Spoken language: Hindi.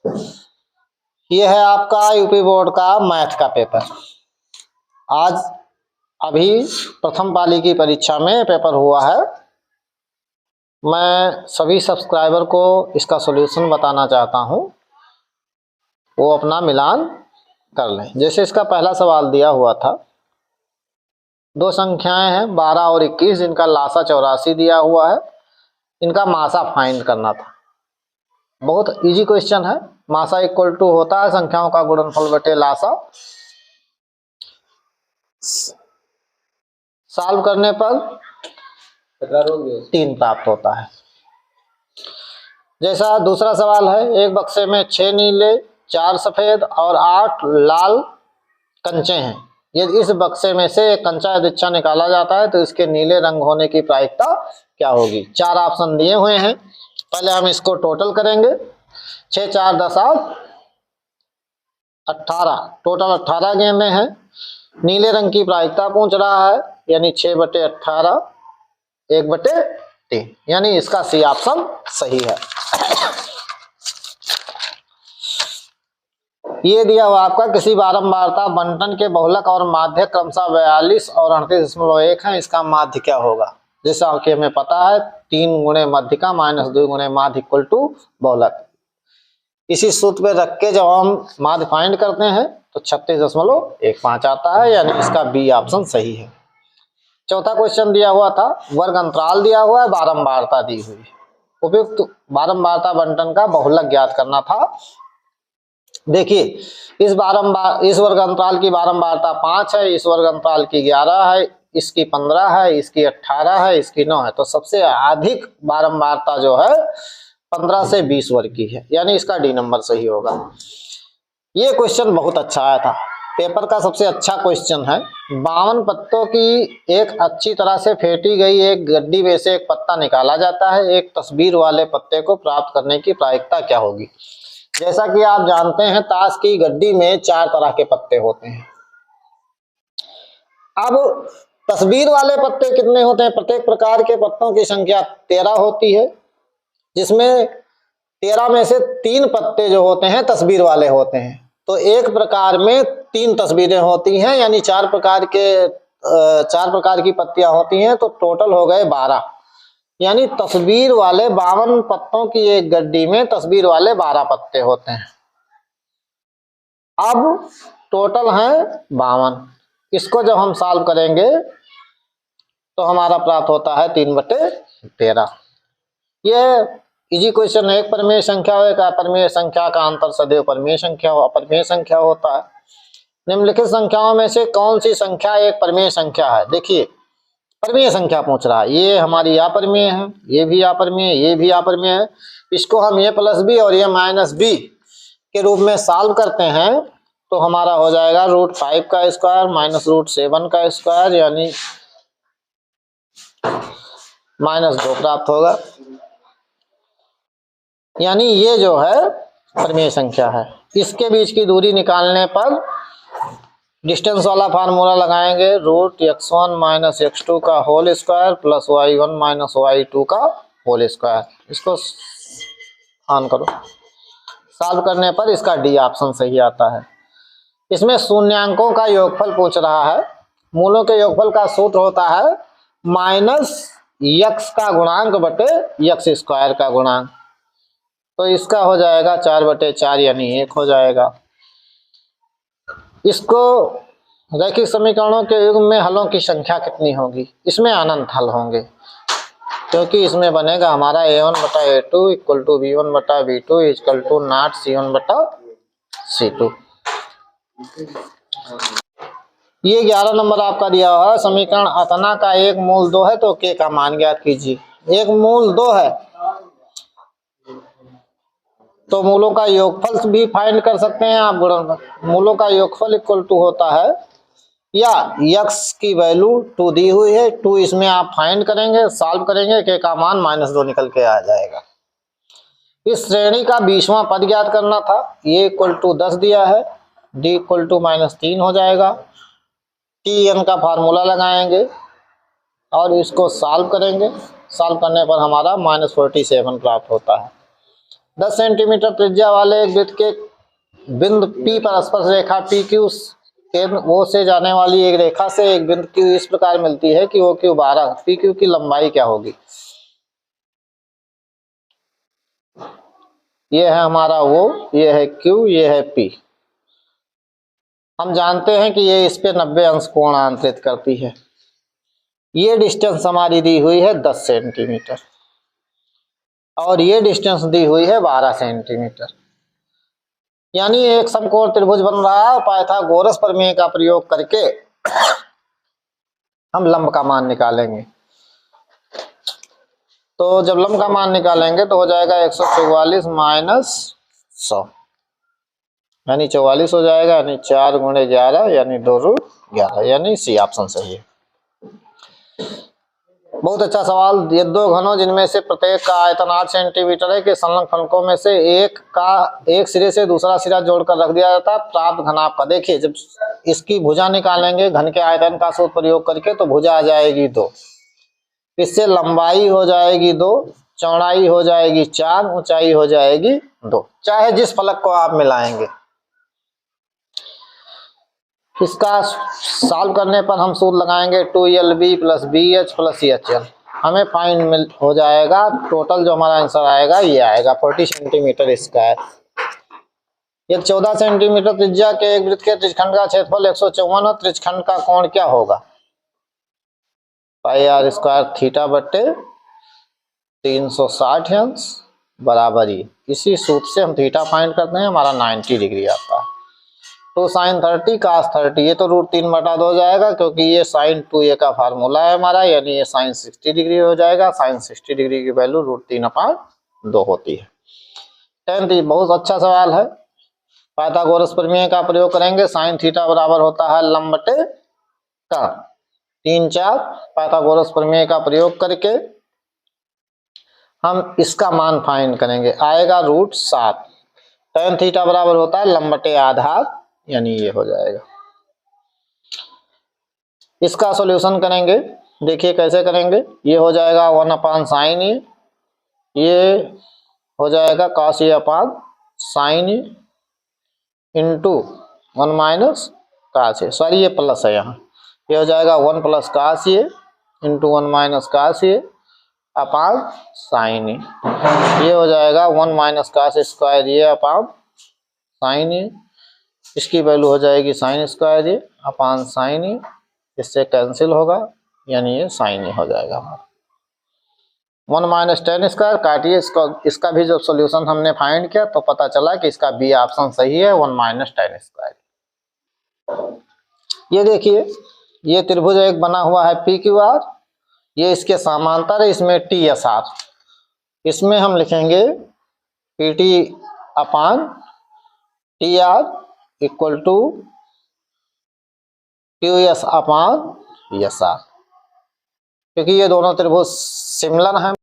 ये है आपका यूपी बोर्ड का मैथ का पेपर। आज अभी प्रथम पाली की परीक्षा में पेपर हुआ है। मैं सभी सब्सक्राइबर को इसका सॉल्यूशन बताना चाहता हूँ, वो अपना मिलान कर लें। जैसे इसका पहला सवाल दिया हुआ था, दो संख्याएं हैं 12 और 21, इनका लासा 84 दिया हुआ है, इनका मासा फाइंड करना था। बहुत इजी क्वेश्चन है। मासा इक्वल टू होता है संख्याओं का गुणनफल बटे लासा। सॉल्व करने पर 3 प्राप्त होता है। जैसा दूसरा सवाल है, एक बक्से में 6 नीले, 4 सफेद और 8 लाल कंचे हैं। यदि इस बक्से में से एक कंचा यदि अच्छा निकाला जाता है तो इसके नीले रंग होने की प्रायिकता क्या होगी। 4 ऑप्शन दिए हुए हैं। पहले हम इसको टोटल करेंगे। 6 4 10 18, टोटल 18 गेंदें हैं। नीले रंग की प्रायिकता पूछ रहा है, यानी 6/18 1/3, यानी इसका सी ऑप्शन सही है। ये दिया हुआ आपका किसी बारंबारता बंटन के बहुलक और माध्य क्रमशः 42 और 38.1 है, इसका माध्य क्या होगा। जैसा कि हमें पता है 3 गुणे मध्यिका माइनस 2 गुणे माध्य इक्वल टू बहुलक। इसी सूत्र पे रख के जब हम माध्य फाइंड करते हैं तो 36.15 आता है, यानी इसका बी ऑप्शन सही है। चौथा क्वेश्चन दिया हुआ था, वर्ग अंतराल दिया हुआ है, बारंबारता दी हुई है। उपयुक्त बारंबारता बंटन का बहुलक ज्ञात करना था। देखिए इस वर्ग अंतराल की बारंबारता 5 है, इस वर्ग अंतराल की 11 है, इसकी 15 है, इसकी 18 है, इसकी 9 है। तो सबसे अधिक बारंबारता जो है 15 से 20 वर्ग की है, यानी इसका डी नंबर सही होगा। ये क्वेश्चन बहुत अच्छा आया था, पेपर का सबसे अच्छा क्वेश्चन है। 52 पत्तों की एक अच्छी तरह से फेंटी गई एक गड्डी में से एक पत्ता निकाला जाता है। एक तस्वीर वाले पत्ते को प्राप्त करने की प्रायिकता क्या होगी। जैसा कि आप जानते हैं ताश की गड्डी में 4 तरह के पत्ते होते हैं। अब तस्वीर वाले पत्ते कितने होते हैं। प्रत्येक प्रकार के पत्तों की संख्या 13 होती है, जिसमें 13 में से 3 पत्ते जो होते हैं तस्वीर वाले होते हैं। तो एक प्रकार में 3 तस्वीरें होती हैं, यानी 4 प्रकार की पत्तियां होती हैं, तो टोटल हो गए 12। यानी तस्वीर वाले 52 पत्तों की एक गड्डी में तस्वीर वाले 12 पत्ते होते हैं। अब टोटल है 52। इसको जब हम सॉल्व करेंगे तो हमारा प्राप्त होता है 3/13। यह इजी क्वेश्चन है। एक परिमेय संख्या हो, एक अपरिमेय संख्या का अंतर सदैव परिमेय संख्या हो अपरिमेय संख्या होता है। निम्नलिखित संख्याओं में से कौन सी संख्या एक परिमेय संख्या है। देखिए परिमेय संख्या पूछ रहा है, ये हमारी अपरिमेय है, ये भी अपरिमेय, ये भी अपरिमेय है। इसको हम a + b और a - b के रूप में सॉल्व करते हैं तो हमारा हो जाएगा √5 का स्क्वायर माइनस √7 का स्क्वायर, यानी -2 प्राप्त होगा। यानी ये जो है परिमेय संख्या है। इसके बीच की दूरी निकालने पर डिस्टेंस वाला फार्मूला लगाएंगे, √x1 - x2 का whole square plus y1 - y2 का होल स्क्वायर। इसको ऑन करो। सॉल्व करने पर इसका डी ऑप्शन सही आता है। इसमें शून्यांकों का योगफल पूछ रहा है। मूलों के योगफल का सूत्र होता है -x का गुणांक बटे x स्क्वायर का गुणांक। तो इसका हो जाएगा 4/4, यानी 1 हो जाएगा। इसको रैखिक समीकरणों के युग में हलों की संख्या कितनी होगी। इसमें अनंत हल होंगे, क्योंकि इसमें बनेगा हमारा a1/a2 = b1/b2 = 0 c1/c2। ये 11 नंबर आपका दिया हुआ है। समीकरण अतना का एक मूल 2 है तो k का मान ज्ञात कीजिए। एक मूल 2 है तो मूलों का योगफल भी फाइंड कर सकते हैं आप। गुणनफल मूलों का योगफल इक्वल टू होता है, या x की वैल्यू 2 दी हुई है, 2 इसमें आप फाइंड करेंगे, सॉल्व करेंगे, k का मान -2 निकल के आ जाएगा। इस श्रेणी का 20वां पद ज्ञात करना था। ये = 10 दिया है, d = -3 हो जाएगा। tn का फार्मूला लगाएंगे और इसको सॉल्व करेंगे। सॉल्व करने पर हमारा -47 प्राप्त होता है। 10 सेंटीमीटर त्रिज्या वाले एक वृत्त के बिंदु P पर स्पर्श रेखा PQ केंद्र O से जाने वाली एक रेखा से एक बिंदु Q इस प्रकार मिलती है कि OQ 12, PQ की लंबाई क्या होगी। ये है हमारा O, ये है Q, ये है P। हम जानते हैं कि ये इस पे 90 अंश कोण आंतरित करती है। ये डिस्टेंस हमारी दी हुई है 10 सेंटीमीटर और ये डिस्टेंस दी हुई है 12 सेंटीमीटर। यानी एक समकोण त्रिभुज बन रहा है। पाइथागोरस प्रमेय का प्रयोग करके हम लंब का मान निकालेंगे। तो जब लंब का मान निकालेंगे तो हो जाएगा 144 माइनस 100 यानी 44 हो जाएगा, यानी 4 गुणे 11 यानी 2√11, यानी सी ऑप्शन सही है। बहुत अच्छा सवाल। ये दो घनों जिनमें से प्रत्येक का आयतन 8 सेंटीमीटर है के संलग्न फलकों में से एक सिरे से दूसरा सिरा जोड़कर रख दिया जाता है। प्राप्त घनाभ का देखिए, जब इसकी भुजा निकालेंगे घन के आयतन का सूत्र प्रयोग करके तो भुजा आ जाएगी 2, इससे लंबाई हो जाएगी 2, चौड़ाई हो जाएगी 4, ऊंचाई हो जाएगी 2, चाहे जिस फलक को आप मिलाएंगे। इसका सॉल्व करने पर हम सूत्र लगाएंगे 2LB plus BH plus EHL। हमें फाइंड हो जाएगा टोटल जो हमारा आंसर आएगा ये आएगा 40 सेंटीमीटर स्क्वायर। एक 14 सेंटीमीटर त्रिज्या के एक वृत्त के त्रिज्यखंड का क्षेत्रफल 154 और त्रिज्यखंड का कोण क्या होगा। पाई आर स्क्वायर थीटा बट्टे 360 अंश बराबर ही। इसी सूत्र से हम थीटा फाइंड करते हैं, हमारा 90 डिग्री आता है। तो साइन 30 cos 30, ये तो √3/2 हो जाएगा क्योंकि ये साइन 2a का फार्मूला है हमारा, यानी ये साइन 60 डिग्री हो जाएगा। साइन 60 डिग्री की वैल्यू √3/2 होती है। 10 बहुत अच्छा सवाल है। पाइथागोरस प्रमेय का प्रयोग करेंगे। साइन थीटा बराबर होता है लंब बटे कर्ण। 3 4 पाइथागोरस प्रमेय का प्रयोग करके हम इसका मान फाइंड करेंगे, आएगा √7। tan थीटा बराबर होता है लंब बटे आधार, यानी ये हो जाएगा। इसका सॉल्यूशन करेंगे, देखिए कैसे करेंगे। ये हो जाएगा 1/sin ए, ये हो जाएगा cos ए अपान sin ए इंटू 1 माइनस cos ए, सॉरी ये प्लस है यहाँ। ये हो जाएगा 1 प्लस cos ए इंटू 1 माइनस cos ए अपान sin ए। ये हो जाएगा 1 माइनस cos स्क्वायर ए अपान sin ए, इसकी वैल्यू हो जाएगी साइन स्क्वायर ए अपान साइन ए, इससे कैंसिल होगा, यानी ये साइन ए हो जाएगा हमारा। 1 माइनस tan स्क्वायर काटिए इसका भी जो सॉल्यूशन हमने फाइंड किया तो पता चला कि इसका बी ऑप्शन सही है, 1 माइनस tan स्क्वायर। ये देखिए, ये त्रिभुज एक बना हुआ है PQR, ये इसके समांतर है, इसमें TSR। इसमें हम लिखेंगे PT upon TR equal to QS upon SR, क्योंकि ये दोनों त्रिभुज सिमिलर हैं।